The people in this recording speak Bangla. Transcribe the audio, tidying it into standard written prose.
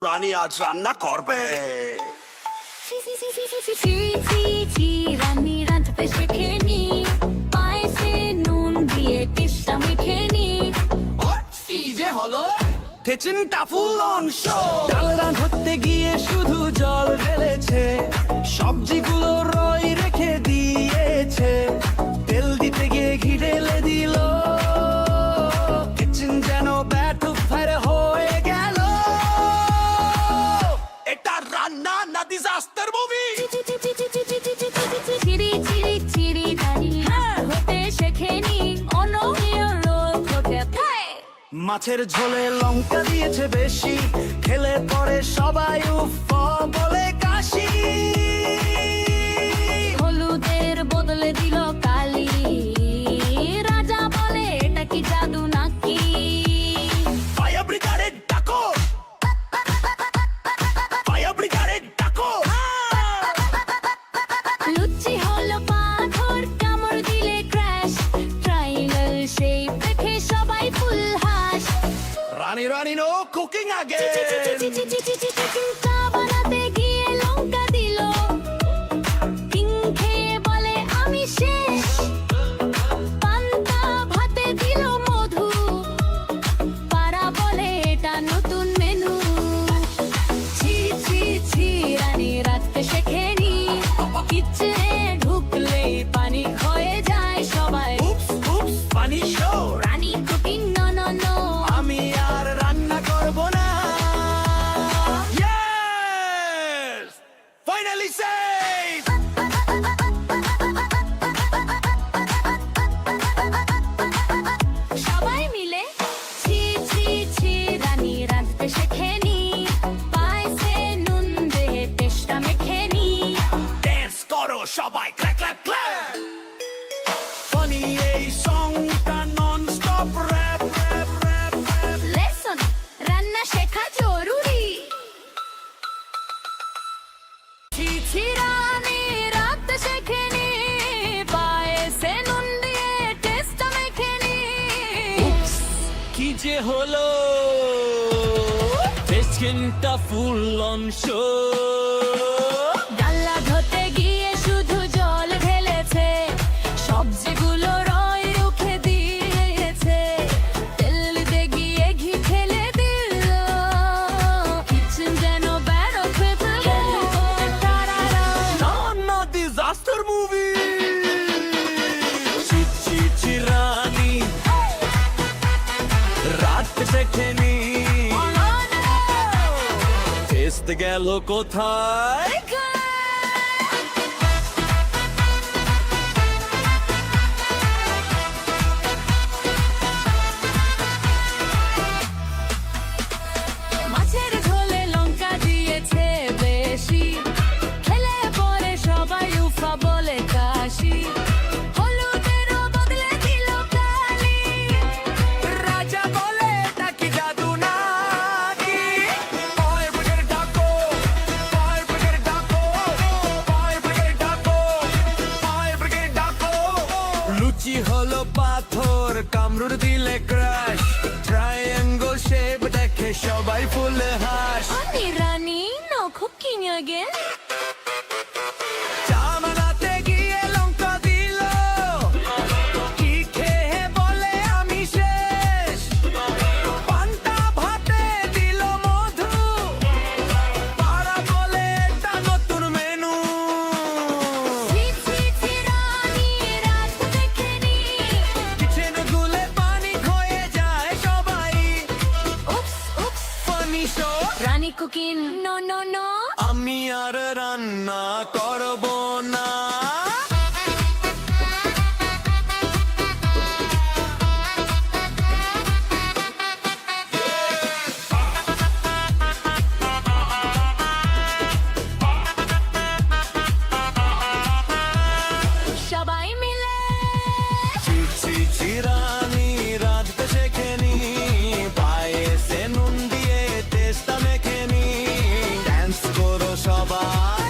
রানী আজ রান্না করবে। রানী রাঁধতে শেখেনি, পায়েসে নুন দিয়ে টেস্টটা মেখেনি। কি যে হলো তেচিনটা ফুল অংশ। ডাল রাঁধতে গিয়ে শুধু জল ঢেলেছে, সবজিগুলো রই রেখে দিয়েছে, তেল দিতে গিয়ে ঘি ঢেলে দিল, কিচেন যেন ব্যাটু ফায়ার হয়ে গেল। এটা রান্না না ডিজাস্টার মুভি? চিড়ি চিড়ি চিড়ি রানী হতে শেখেনি, অনমনীয় রোগ হতে পায়। মাছের ঝোলে লঙ্কা দিয়েছে বেশি, খেলে পরে সবাই উফ বলে কাশি। হলুদের বদলে দিল কালি, রাজা বলে এটা কি জাদু নাকি? ফায়ার ব্রিগেডে ডাকো, ফায়ার ব্রিগেডে ডাকো। লুচি হলো পাথর, কামড় দিলে ক্র্যাশ, ট্রায়াঙ্গেল শেপ দেখে সবাই ফুল হাস। রানী রানী নো কুকিং আগে। চা বানাতে গিয়ে লঙ্কা দিল, কিং খেয়ে বলে আমি শেষ। পান্তা ভাতে দিল মধু, পাড়া বলে এটা নতুন মেনু। ছি ছি ছি রানী রাঁধতে শেখেনি, কিচেনে ঢুকলেই পানি হয়ে যায় সবাই। উপস উপস ফানি শো। রানী কুকিং নো নো নো। আমি আর রান্না করব না। Yes! Finally saved! সবাই মিলে ছি ছি ছি রানী রাঁধতে শেখেনি, পায়েসে নুন দিয়ে টেস্টটা মেখেনি। Dance করো সবাই, ক্ল্যাপ ক্ল্যাপ ক্ল্যাপ। Funny এই সংটা non stop rap rap rap rap. Lesson রান্না শেখা জরুরি। ছি ছি রানী রাঁধতে শেখেনি, পায়েসে নুন দিয়ে টেস্টটা মেখেনি। কি যে হলো, কিচেনটা ফুল অংশ। ডাল্লা ধুতে গিয়ে শুধু জল ঢেলেছে, সবজিগুলো রয় রুখে দিয়েছে, তেল দিতে গিয়ে ঘি ঢেলে দিল, কিচেন যেন ব্যারক হয়ে গেল। না ডিজাস্টার মুভি। ছি ছি ছি রানী রাত শেখেনি, টেস্ট গেল কোথায়? মাছের ঝোলে লঙ্কা দিয়েছে বেশি, খেলে পরে সবাই উফা বলে কাশি। হলুদেরও বদলে দিল কালি, রাজা বলে এটা কি জাদু নাকি? ফায়ার ব্রিগেড ডাকো, ফায়ার ব্রিগেড ডাকো, ফায়ার ব্রিগেড ডাকো, ফায়ার ব্রিগেড ডাকো। লুচি হলো পাথর, কামড় দিলে ক্রাশ, ট্রায়াঙ্গল শেপ দেখে সবাই ফুল হাস। আমি রানী নো কুকিং अगेन। চা বানাতে গিয়ে লঙ্কা দিল, কি খেয়ে বলে আমি শেষ। পান্তা ভাতে দিল মধু, পাড়া বলে এটা নতুন মেনু। ছি ছি ছি রানী রাত দেখেনি, কিচেন গুলে পানি হয়ে যায় সবাই। উপস উপস ফানি শো। রানী কুকিং নো নো নো। আমি আর রান্না করব না। সবাই মিলে ছি ছি ছি রানী রাঁধতে শেখেনি, পায়েসে নুন দিয়ে টেস্টটা মেখেনি, ড্যান্স করো সবাই।